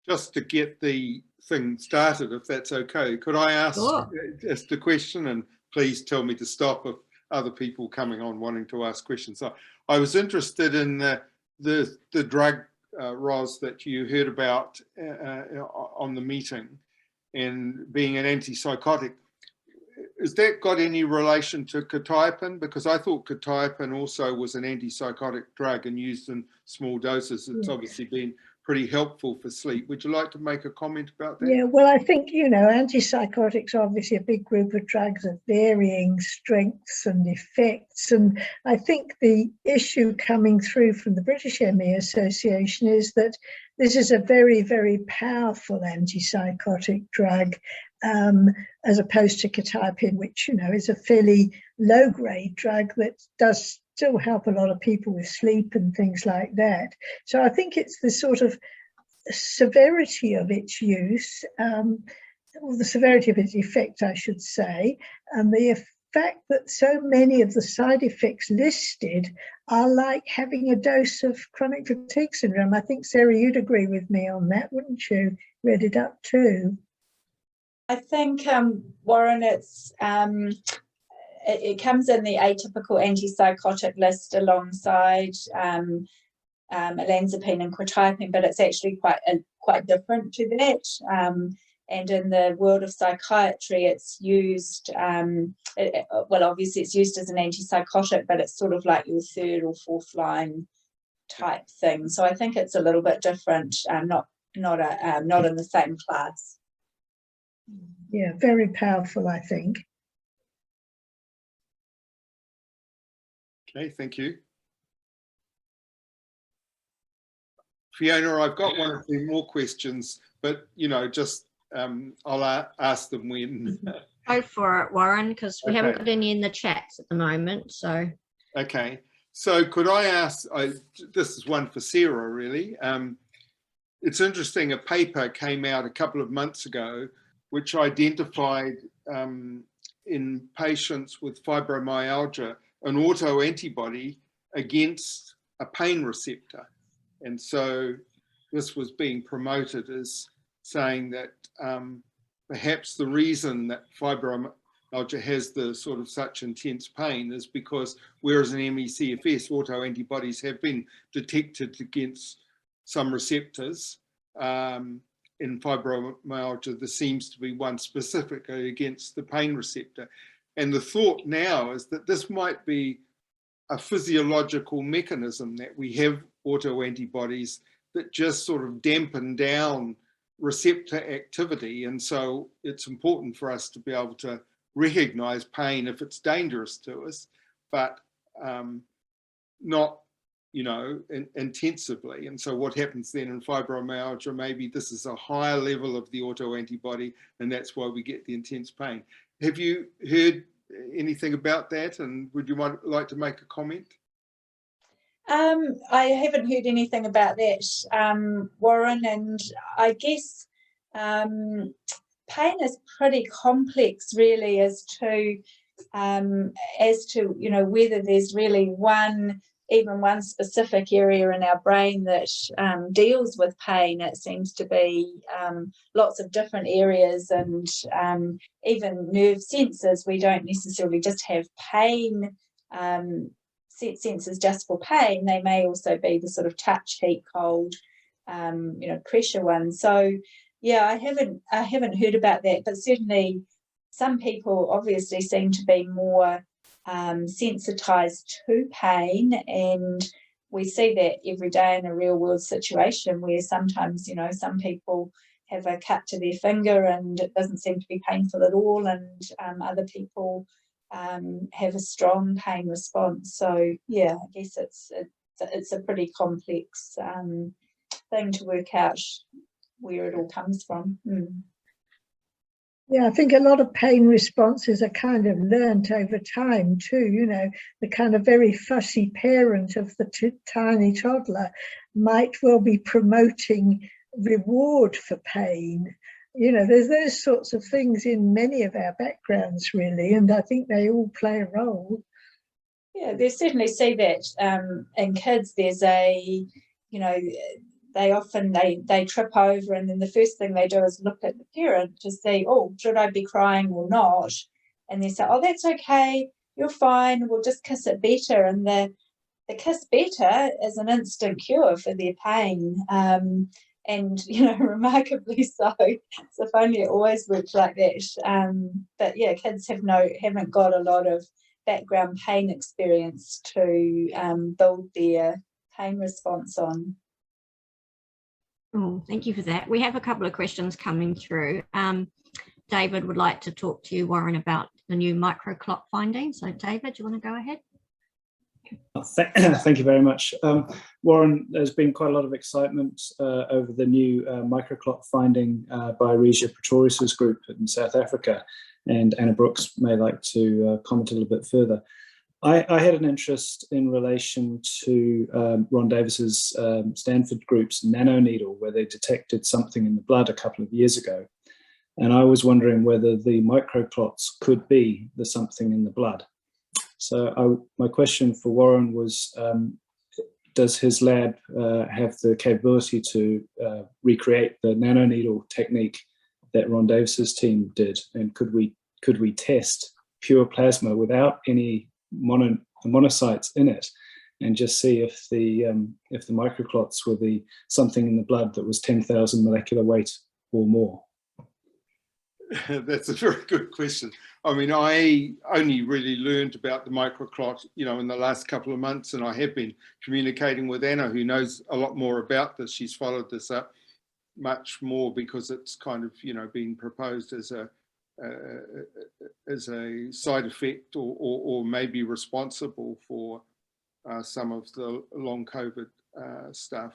Just to get the thing started, if that's okay, could I ask just a question, and please tell me to stop if other people coming on wanting to ask questions. So I was interested in the drug, Ros, that you heard about on the meeting, and being an antipsychotic. Has that got any relation to quetiapine? Because I thought quetiapine also was an antipsychotic drug and used in small doses. It's obviously been pretty helpful for sleep. Would you like to make a comment about that? Yeah, well, I think, antipsychotics are obviously a big group of drugs of varying strengths and effects. And I think the issue coming through from the British ME Association is that this is a very, very powerful antipsychotic drug, as opposed to quetiapine, which, is a fairly low-grade drug that does still help a lot of people with sleep and things like that. So I think it's the sort of severity of its use, or the severity of its effect, I should say, and the fact that so many of the side effects listed are like having a dose of chronic fatigue syndrome. I think, Sarah, you'd agree with me on that, wouldn't you? Read it up too. I think, Warren, it comes in the atypical antipsychotic list alongside olanzapine and quetiapine, but it's actually quite different to that. And in the world of psychiatry, it's used, well, obviously it's used as an antipsychotic, but it's sort of like your third or fourth line type thing. So I think it's a little bit different, not in the same class. Yeah, very powerful, I think. Okay, thank you. Fiona, I've got one or two more questions, but, just I'll ask them when. Go for it, Warren, because we haven't got any in the chats at the moment. So. Okay, so could I ask, this is one for Sarah, really. It's interesting, a paper came out a couple of months ago which identified in patients with fibromyalgia an autoantibody against a pain receptor. And so this was being promoted as saying that perhaps the reason that fibromyalgia has the sort of such intense pain is because whereas in ME/CFS, autoantibodies have been detected against some receptors, in fibromyalgia, there seems to be one specifically against the pain receptor. And the thought now is that this might be a physiological mechanism, that we have autoantibodies that just sort of dampen down receptor activity. And so it's important for us to be able to recognize pain if it's dangerous to us, but not intensively. And so what happens then in fibromyalgia, maybe this is a higher level of the autoantibody, and that's why we get the intense pain. Have you heard anything about that, and would you like to make a comment? I haven't heard anything about that, Warren, and I guess pain is pretty complex, really, as to whether there's really even one specific area in our brain that deals with pain. It seems to be lots of different areas, and even nerve sensors. We don't necessarily just have pain sensors just for pain. They may also be the sort of touch, heat, cold, pressure ones. So yeah, I haven't heard about that, but certainly some people obviously seem to be more sensitized to pain, and we see that every day in a real world situation where sometimes some people have a cut to their finger and it doesn't seem to be painful at all, and other people have a strong pain response. So yeah, I guess it's a pretty complex thing to work out where it all comes from. Yeah, I think a lot of pain responses are kind of learnt over time too. The kind of very fussy parent of the tiny toddler might well be promoting reward for pain. There's those sorts of things in many of our backgrounds, really, and I think they all play a role. Yeah, they certainly see that in kids. There's they often they trip over, and then the first thing they do is look at the parent to see, oh, should I be crying or not? And they say, oh, that's okay, you're fine, we'll just kiss it better. And the kiss better is an instant cure for their pain. And remarkably so. So if only it always worked like that. But yeah, kids haven't got a lot of background pain experience to build their pain response on. Oh, thank you for that. We have a couple of questions coming through. David would like to talk to you, Warren, about the new microclot findings. So David, do you want to go ahead? Thank you very much. Warren, there's been quite a lot of excitement over the new microclot finding by Regia Pretorius's group in South Africa, and Anna Brooks may like to comment a little bit further. I had an interest in relation to Ron Davis's Stanford group's nanoneedle, where they detected something in the blood a couple of years ago. And I was wondering whether the microclots could be the something in the blood. So my question for Warren was, does his lab have the capability to recreate the nanoneedle technique that Ron Davis's team did? And could we test pure plasma without any monocytes in it, and just see if the microclots were the something in the blood that was 10,000 molecular weight or more? That's a very good question. I mean, I only really learned about the microclot, in the last couple of months, and I have been communicating with Anna, who knows a lot more about this. She's followed this up much more because it's kind of, being proposed as a side effect or maybe responsible for some of the long COVID stuff.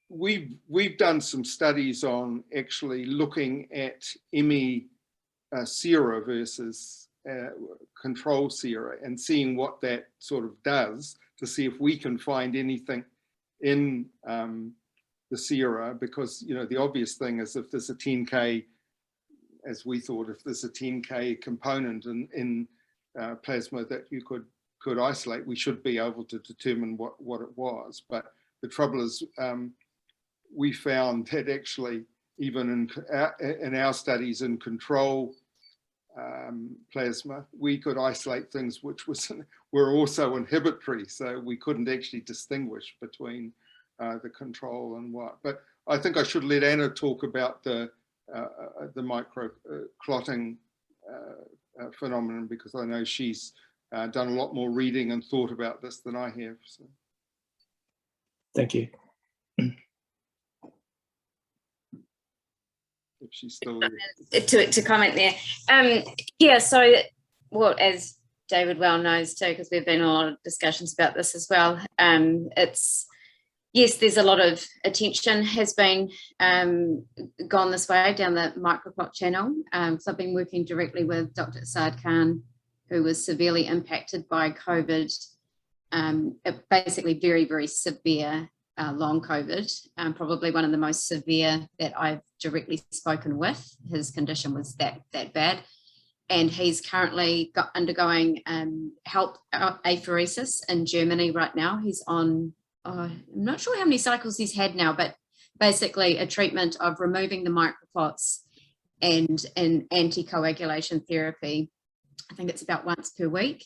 We've done some studies on actually looking at ME sera versus control sera and seeing what that sort of does to see if we can find anything in the sera, because the obvious thing is if there's a 10K, as we thought, if there's a 10K component in plasma that you could isolate, we should be able to determine what it was. But the trouble is, we found that actually even in our studies in control plasma, we could isolate things which were also inhibitory, so we couldn't actually distinguish between the control and what. But I think I should let Anna talk about the microclotting phenomenon, because I know she's done a lot more reading and thought about this than I have. So. Thank you. If she's still there. To comment there. So as David well knows too, because we've been in a lot of discussions about this as well, yes, there's a lot of attention has been gone this way down the microclot channel. So I've been working directly with Dr. Saad Khan, who was severely impacted by COVID, basically very, very severe long COVID, probably one of the most severe that I've directly spoken with. His condition was that bad. And he's currently undergoing HELP apheresis in Germany right now. He's on, I'm not sure how many cycles he's had now, but basically a treatment of removing the microplots and an anticoagulation therapy. I think it's about once per week.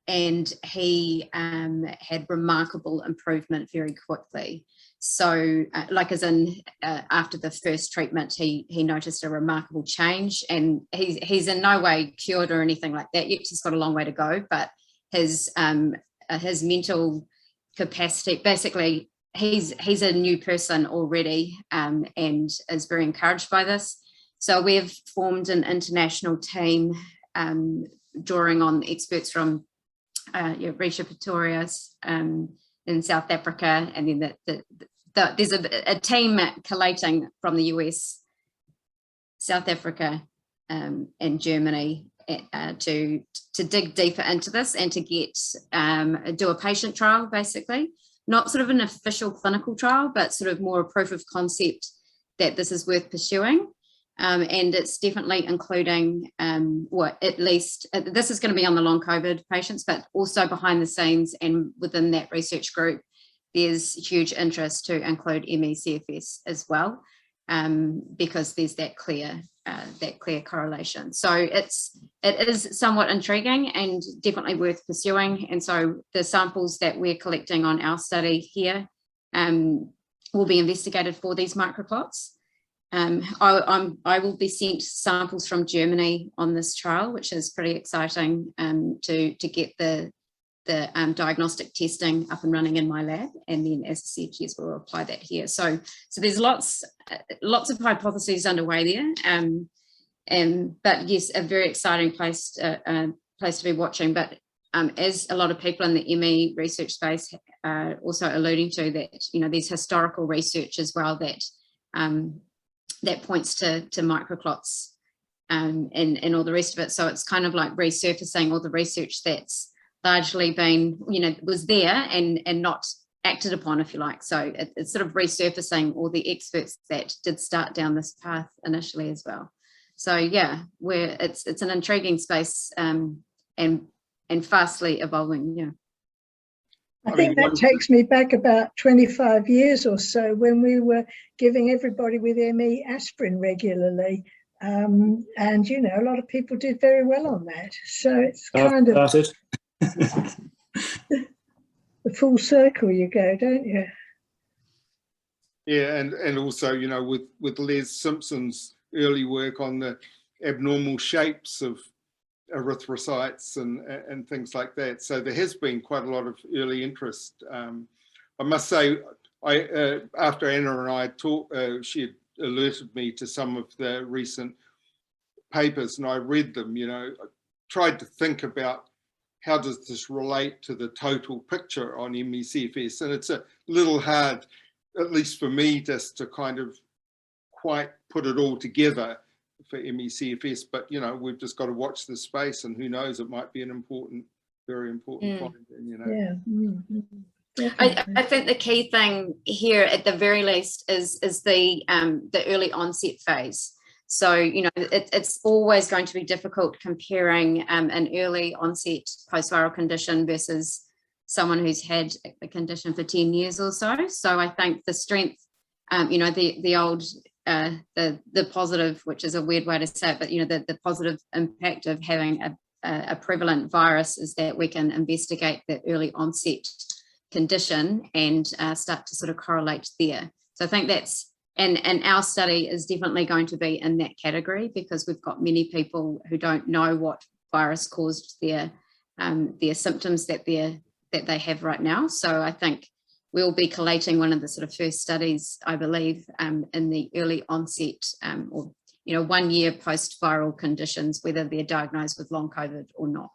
And he had remarkable improvement very quickly. So after the first treatment, he noticed a remarkable change, and he's in no way cured or anything like that yet. He's got a long way to go, but his mental capacity, basically he's a new person already, and is very encouraged by this. So we've formed an international team drawing on experts from Regia Pretorius in South Africa, and then there's a team collating from the US, South Africa, and Germany to dig deeper into this and to get do a patient trial, basically, not sort of an official clinical trial, but sort of more a proof of concept that this is worth pursuing. and it's definitely including, or at least, this is going to be on the long COVID patients, but also behind the scenes and within that research group, there's huge interest to include ME/CFS as well, because there's that clear correlation. So it is somewhat intriguing and definitely worth pursuing. And so the samples that we're collecting on our study here will be investigated for these microclots. I will be sent samples from Germany on this trial, which is pretty exciting, to get the diagnostic testing up and running in my lab, and then, as I said, yes, we'll apply that here. So there's lots of hypotheses underway there, but yes, a very exciting place to be watching. But as a lot of people in the ME research space are also alluding to, that there's historical research as well that that points to microclots and all the rest of it. So it's kind of like resurfacing all the research that's largely been, was there and not acted upon, if you like. So it's sort of resurfacing all the experts that did start down this path initially as well. So yeah, it's an intriguing space, and fastly evolving. Yeah. I think that takes me back about 25 years or so, when we were giving everybody with ME aspirin regularly. And, a lot of people did very well on that. So it's kind of the full circle you go, don't you? Yeah, and also, with Les Simpson's early work on the abnormal shapes of erythrocytes and things like that. So there has been quite a lot of early interest. I must say, after Anna and I talked, she had alerted me to some of the recent papers, and I read them. I tried to think about how does this relate to the total picture on ME/CFS, and it's a little hard, at least for me, just to kind of quite put it all together for ME/CFS, but we've just got to watch this space, and who knows, it might be an important, very important finding. Yeah. I think the key thing here, at the very least, is the early onset phase. So it's always going to be difficult comparing an early onset post-viral condition versus someone who's had a condition for 10 years or so. So I think the strength, the old the positive, which is a weird way to say it, but the positive impact of having a prevalent virus is that we can investigate the early onset condition and start to sort of correlate there. So I think that's, and our study is definitely going to be in that category, because we've got many people who don't know what virus caused their symptoms that they have right now. So I think we'll be collating one of the sort of first studies, I believe, in the early onset or 1 year post-viral conditions, whether they're diagnosed with long COVID or not.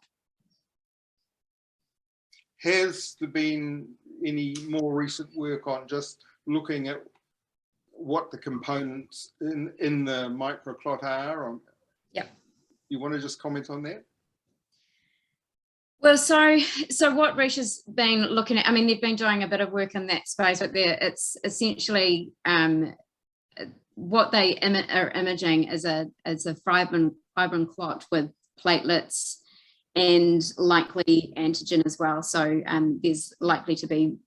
Has there been any more recent work on just looking at what the components in the microclot are? Yeah. You want to just comment on that? Well, so what Rish has been looking at, I mean, they've been doing a bit of work in that space, but it's essentially what they are imaging is a fibrin clot with platelets and likely antigen as well. So there's likely to be,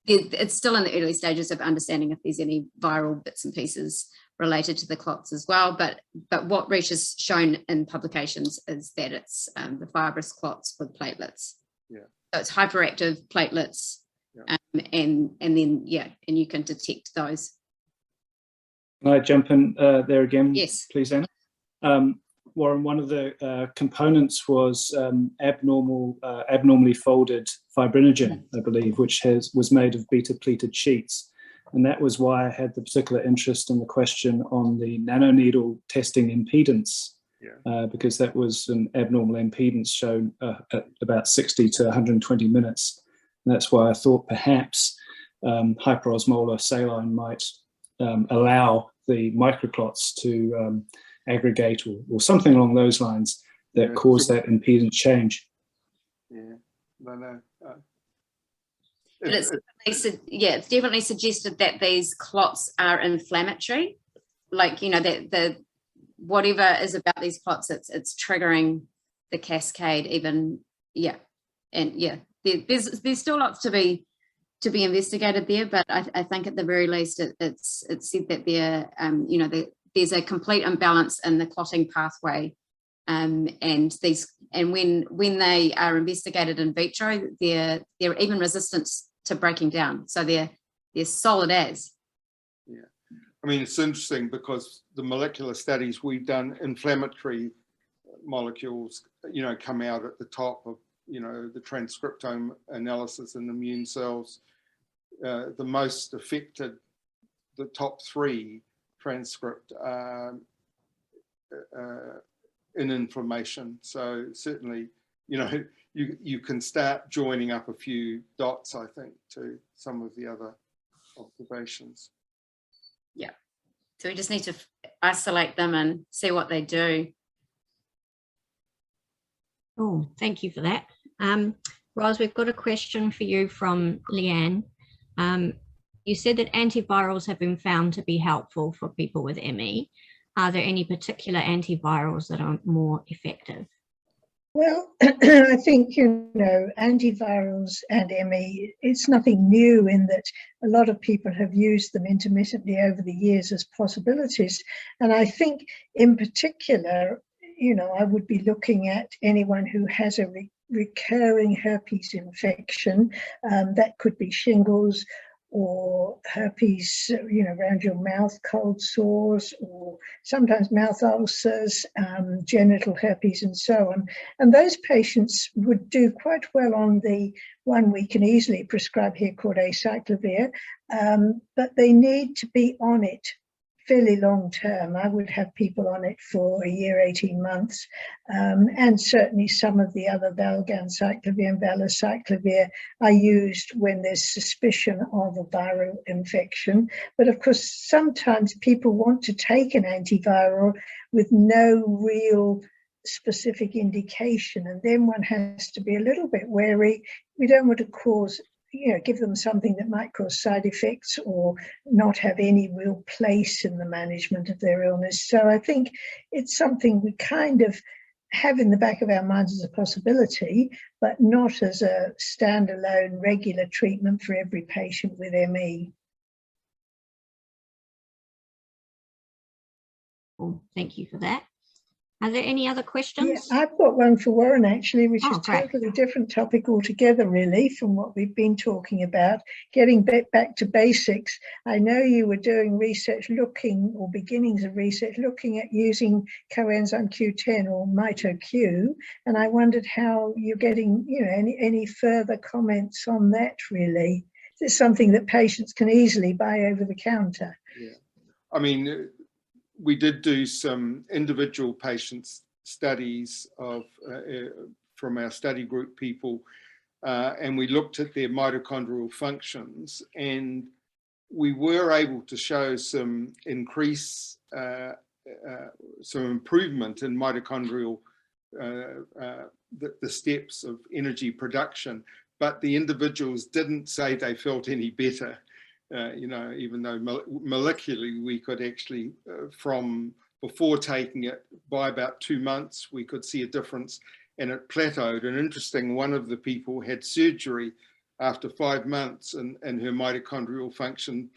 it's still in the early stages of understanding if there's any viral bits and pieces related to the clots as well. But what Rish has shown in publications is that it's the fibrous clots with platelets. Yeah. So it's hyperactive platelets, yeah. And then and you can detect those. Can I jump in there again? Yes, please, Anna. Warren, one of the components was abnormally folded fibrinogen, I believe, which was made of beta-pleated sheets. And that was why I had the particular interest in the question on the nanoneedle testing impedance, because that was an abnormal impedance shown at about 60 to 120 minutes. And that's why I thought perhaps hyperosmolar saline might allow the microclots to aggregate or something along those lines that cause that impedance change. Yeah, no. But it's definitely suggested that these clots are inflammatory. like, you know, that the whatever is about these clots, it's triggering the cascade even. Yeah. And yeah, there's still lots to be investigated there, but I think at the very least it's said that there you know, there's a complete imbalance in the clotting pathway, and when they are investigated in vitro, they're even resistant to breaking down, so they're solid as. Yeah, I mean, it's interesting because the molecular studies we've done, inflammatory molecules, you know, come out at the top of, you know, the transcriptome analysis in immune cells. The most affected, the top 3 transcript in inflammation. So certainly, you know, you can start joining up a few dots, I think, to some of the other observations. Yeah, so we just need to isolate them and see what they do. Oh, thank you for that. Ros, we've got a question for you from Leanne. You said that antivirals have been found to be helpful for people with ME. Are there any particular antivirals that are more effective? Well, I think, you know, antivirals and ME, it's nothing new in that a lot of people have used them intermittently over the years as possibilities. And I think in particular, you know, I would be looking at anyone who has a recurring herpes infection. That could be shingles or herpes, you know, around your mouth, cold sores, or sometimes mouth ulcers, genital herpes, and so on. And those patients would do quite well on the one we can easily prescribe here called acyclovir, but they need to be on it fairly long term. I would have people on it for a year, 18 months, and certainly some of the other valganciclovir and valacyclovir are used when there's suspicion of a viral infection. But of course, sometimes people want to take an antiviral with no real specific indication, and then one has to be a little bit wary. We don't want to cause, you know, give them something that might cause side effects or not have any real place in the management of their illness. So I think it's something we kind of have in the back of our minds as a possibility, but not as a standalone regular treatment for every patient with ME. Well, thank you for that. Are there any other questions? Yeah, I've got one for Warren actually, which is great. totally different topic altogether, really, from what we've been talking about. Getting back to basics, I know you were doing research looking, or beginnings of research, looking at using coenzyme Q10 or MitoQ, and I wondered how you're getting, you know, any further comments on that, really. Is this something that patients can easily buy over the counter? Yeah, I mean, we did do some individual patients studies of from our study group people, and we looked at their mitochondrial functions, and we were able to show some increase, some improvement in mitochondrial, the steps of energy production, but the individuals didn't say they felt any better. You know, even though molecularly we could actually, from before taking it, by about 2 months, we could see a difference, and it plateaued. And interesting, one of the people had surgery after 5 months, and her mitochondrial function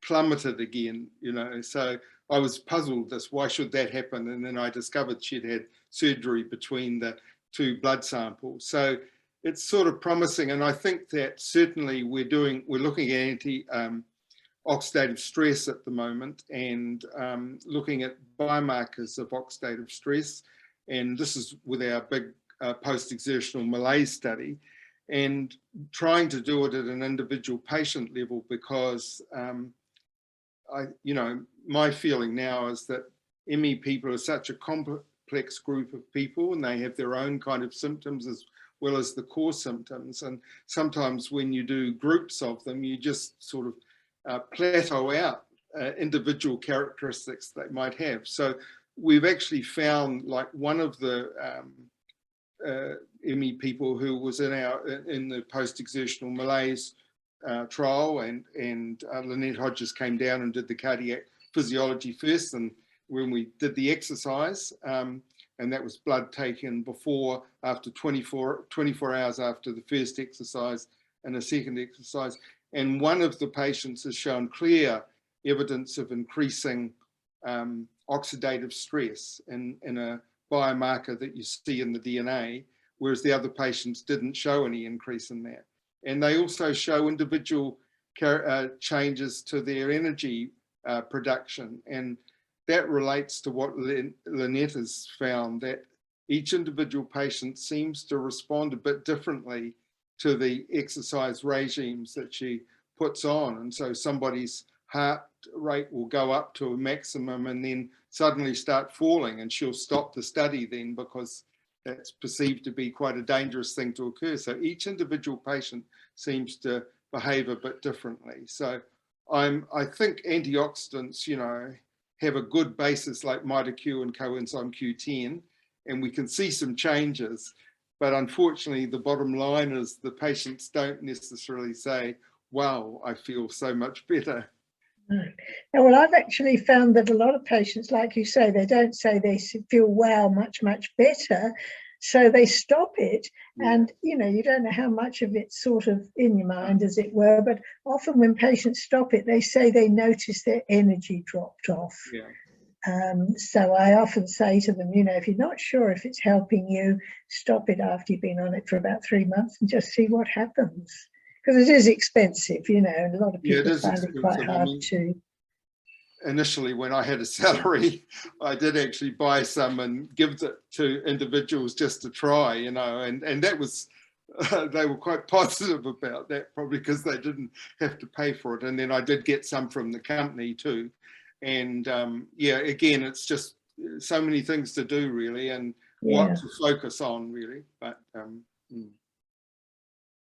plummeted again, you know. So I was puzzled as why should that happen? And then I discovered she'd had surgery between the 2 blood samples. So it's sort of promising, and I think that certainly we're looking at anti-oxidative stress at the moment, and looking at biomarkers of oxidative stress, and this is with our big post-exertional malaise study, and trying to do it at an individual patient level, because you know, my feeling now is that ME people are such a complex group of people, and they have their own kind of symptoms as well as the core symptoms. And sometimes when you do groups of them, you just sort of plateau out individual characteristics they might have. So we've actually found, like, one of the ME people who was in the post-exertional malaise trial, and Lynette Hodges came down and did the cardiac physiology first, and when we did the exercise, and that was blood taken before, after 24 hours after the first exercise and a second exercise. And one of the patients has shown clear evidence of increasing oxidative stress in a biomarker that you see in the DNA, whereas the other patients didn't show any increase in that. And they also show individual changes to their energy production. And that relates to what Lynette has found, that each individual patient seems to respond a bit differently to the exercise regimes that she puts on. And so somebody's heart rate will go up to a maximum and then suddenly start falling, and she'll stop the study then, because that's perceived to be quite a dangerous thing to occur. So each individual patient seems to behave a bit differently. So I think antioxidants, you know, have a good basis like MitoQ and coenzyme Q10, and we can see some changes. But unfortunately, the bottom line is the patients don't necessarily say, wow, I feel so much better. No. Well, I've actually found that a lot of patients, like you say, they don't say they feel wow, much better. So they stop it. Yeah. And, you know, you don't know how much of it's sort of in your mind, as it were. But often when patients stop it, they say they notice their energy dropped off. Yeah. So I often say to them, you know, if you're not sure if it's helping you, stop it after you've been on it for about 3 months and just see what happens. Because it is expensive, you know, and a lot of people find it quite hard to. Initially, when I had a salary, I did actually buy some and give it to individuals just to try, you know, and that was, they were quite positive about that, probably because they didn't have to pay for it. And then I did get some from the company too. And yeah, again, it's just so many things to do really, and what to focus on really. But